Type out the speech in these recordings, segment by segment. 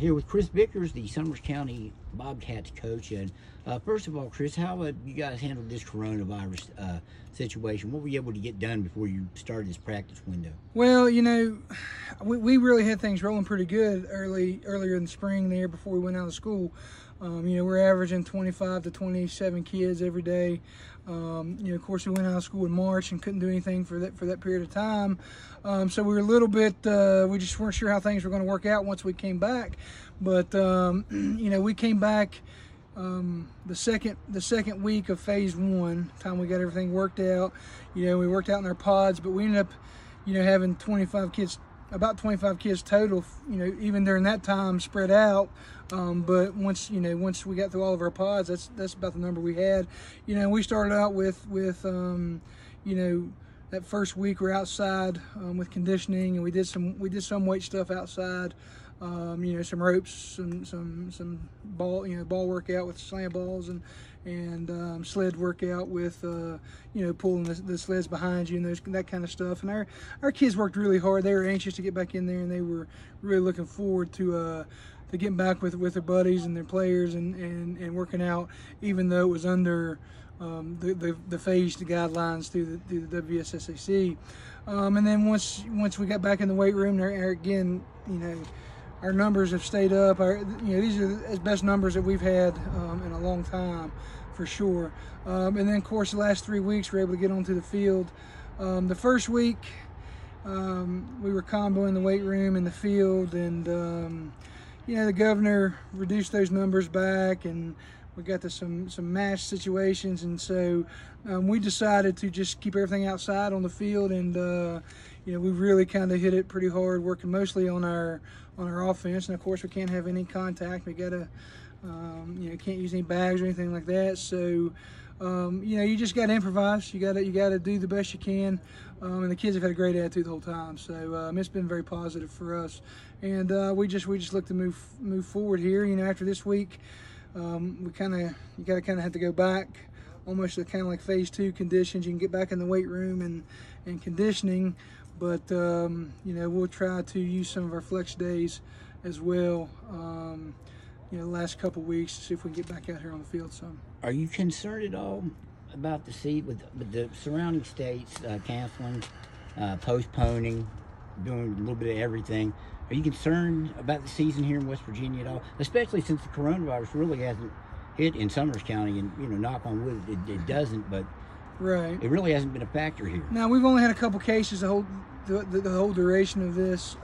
here with Chris Vicars, the Summers County Bobcats coach. And first of all, Chris, how have you guys handled this coronavirus situation? What were you able to get done before you started this practice window? Well, you know, we really had things rolling pretty good earlier in the spring there before we went out of school. You know, we're averaging 25 to 27 kids every day. You know, of course, we went out of school in March and couldn't do anything for that period of time. So we were a little bit, we just weren't sure how things were going to work out once we came back. But you know, we came back the second week of phase 1. Time we got everything worked out. You know, we worked out in our pods, but we ended up, you know, having 25 kids. About 25 kids total, you know, even during that time spread out. But once we got through all of our pods, that's about the number we had. You know, we started out with you know, that first week we're outside with conditioning, and we did some weight stuff outside. You know, some ropes, some ball workout with slam balls, and sled workout with you know, pulling the sleds behind you and that kind of stuff. And our kids worked really hard. They were anxious to get back in there, and they were really looking forward to getting back with their buddies and their players and working out, even though it was under the phased guidelines through the WSSAC. And then once we got back in the weight room, again, you know, our numbers have stayed up. You know, these are the best numbers that we've had in a long time, for sure. And then, of course, the last 3 weeks, we were able to get onto the field. The first week, we were comboing the weight room and the field, and you know, the governor reduced those numbers back, and we got to some match situations, and so we decided to just keep everything outside on the field. And you know, we really kind of hit it pretty hard, working mostly on our offense. And of course, we can't have any contact. We gotta you know, can't use any bags or anything like that. So you know, you just gotta improvise. You gotta do the best you can. And the kids have had a great attitude the whole time. So it's been very positive for us. And we just look to move forward here. You know, after this week, you gotta have to go back almost to kind of like phase 2 conditions. You can get back in the weight room and conditioning, but you know, we'll try to use some of our flex days as well. You know, the last couple weeks to see if we can get back out here on the field some. Are you concerned at all about the seat with the surrounding states canceling, postponing, doing a little bit of everything? Are you concerned about the season here in West Virginia at all, especially since the coronavirus really hasn't hit in Summers County? And, you know, knock on wood, it doesn't, but right, it really hasn't been a factor here. Now, we've only had a couple cases the whole duration of this,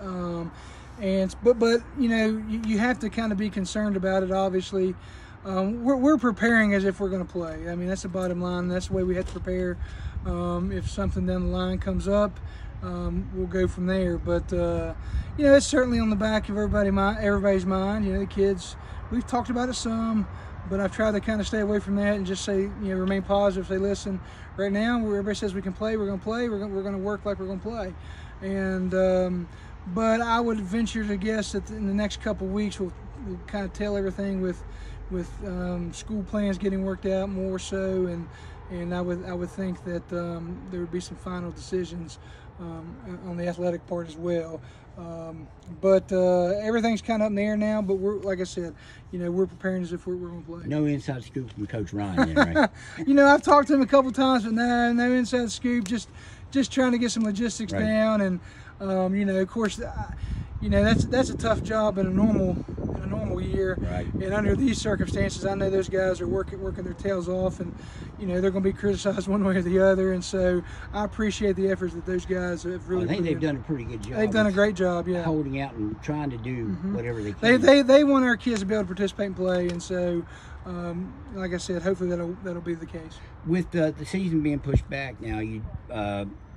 but you know, you have to kind of be concerned about it. Obviously, we're preparing as if we're going to play. I mean, that's the bottom line. That's the way we have to prepare. If something down the line comes up, we'll go from there. But you know, it's certainly on the back of everybody's mind. You know, the kids, we've talked about it some, but I've tried to kind of stay away from that and just say, you know, remain positive. Say, listen, right now, where everybody says we can play, we're going to play. We're going to work like we're going to play. And but I would venture to guess that in the next couple of weeks, we'll kind of tell everything with school plans getting worked out more so, and I would think that there would be some final decisions on the athletic part as well. But everything's kind of up in the air now. But we're, like I said, you know, we're preparing as if we're going to play. No inside scoop from Coach Ryan, then, right? You know, I've talked to him a couple times, but no inside scoop. Just trying to get some logistics down, and you know, of course, you know, that's a tough job in a normal year. Right. And under these circumstances, I know those guys are working their tails off, and you know, they're going to be criticized one way or the other. And so I appreciate the efforts that those guys have really. I think they've done a pretty good job. They've done a great job, yeah. Holding out and trying to do whatever they can. They want our kids to be able to participate and play, and so like I said, hopefully that'll be the case. With the season being pushed back now, you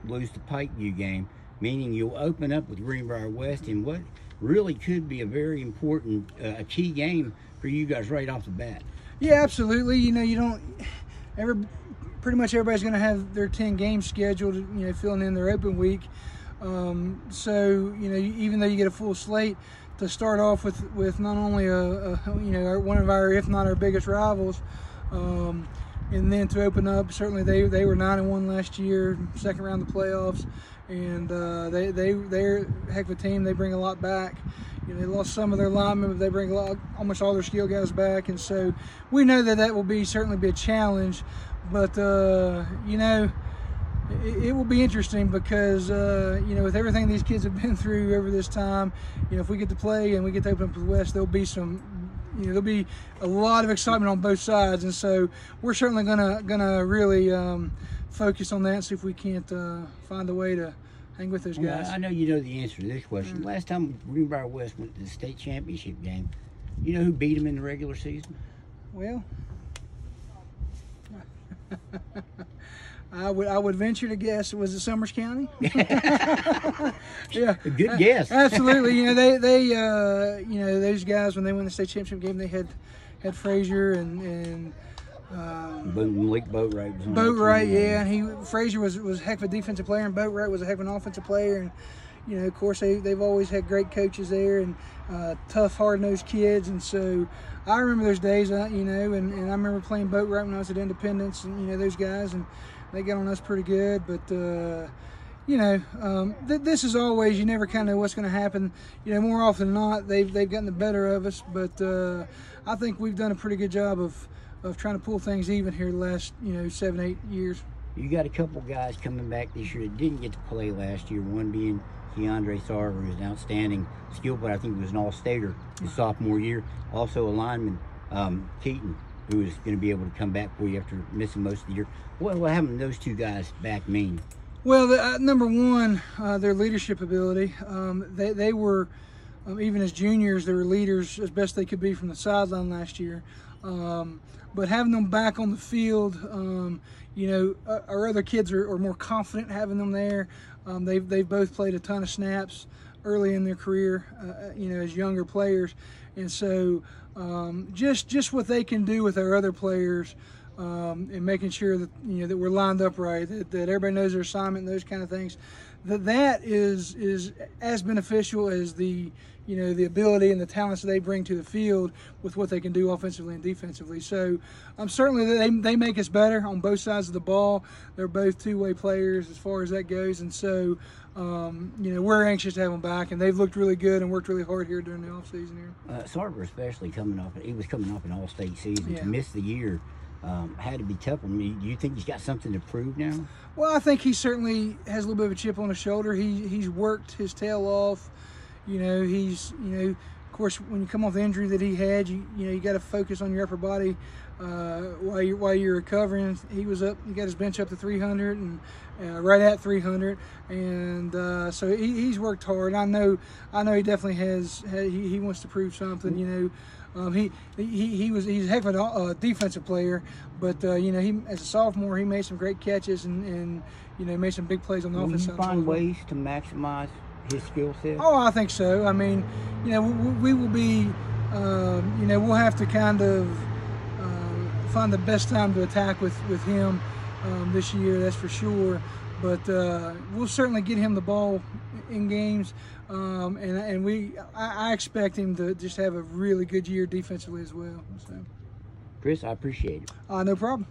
lose the Pikeview game, meaning you'll open up with Greenbrier West in what really could be a very important, a key game for you guys right off the bat. Yeah, absolutely. You know, pretty much everybody's going to have their 10 games scheduled, you know, filling in their open week. So, you know, even though you get a full slate, to start off with not only you know, one of our, if not our biggest rivals, and then to open up, certainly they were 9-1 last year, second round of the playoffs, and they're a heck of a team. They bring a lot back, they lost some of their linemen, but they bring almost all their skill guys back, and so we know that will certainly be a challenge. But it will be interesting because with everything these kids have been through over this time, if we get to play and we get to open up the West, there'll be there'll be a lot of excitement on both sides, and so we're certainly gonna really focus on that and see if we can't find a way to hang with those guys. Well, I know you know the answer to this question. Last time Greenbrier West went to the state championship game, you know who beat them in the regular season? Well, I would venture to guess it was the Summers County. Yeah, a good guess. Absolutely. They those guys, when they won the state championship game, they had Frazier and Malik Boatwright was on Boatwright, yeah, and Frazier was a heck of a defensive player, and Boatwright was a heck of an offensive player, and of course they've always had great coaches there and tough, hard-nosed kids, and so I remember those days, and I remember playing Boatwright when I was at Independence, and those guys, and they got on us pretty good, but this is always, you never kind of know what's going to happen. More often than not, they've gotten the better of us, but I think we've done a pretty good job of trying to pull things even here the last 7-8 years. You got a couple guys coming back this year that didn't get to play last year. One being Keandre Sarver, who's an outstanding skill player. I think he was an all-stater his sophomore year. Also a lineman, Keaton, who is going to be able to come back for you after missing most of the year. What will having those two guys back mean? Well, number one, their leadership ability. They were, even as juniors, they were leaders as best they could be from the sideline last year. But having them back on the field, our other kids are more confident having them there. They've both played a ton of snaps early in their career, as younger players, and so just what they can do with our other players, and making sure that that we're lined up right, that everybody knows their assignment and those kind of things. That is as beneficial as the ability and the talents that they bring to the field with what they can do offensively and defensively. So certainly they make us better on both sides of the ball. They're both two-way players as far as that goes, and so we're anxious to have them back, and they've looked really good and worked really hard here during the offseason here. Sarver especially he was coming off an all-state season. Yeah. To miss the year had to be tough. I mean, do you think he's got something to prove now? Well, I think he certainly has a little bit of a chip on his shoulder. He's worked his tail off. Of course, when you come off the injury that he had, you got to focus on your upper body while you're recovering. He got his bench up to 300 and right at 300, and so he's worked hard. I know he definitely has. He wants to prove something. He's a heck of a defensive player, but he, as a sophomore, he made some great catches and made some big plays on the offense. Will you find ways to maximize his skill set? Oh, I think so. I mean, we will be, we'll have to kind of find the best time to attack with him this year, that's for sure. But we'll certainly get him the ball in games, and I expect him to just have a really good year defensively as well. So, Chris, I appreciate it. No problem.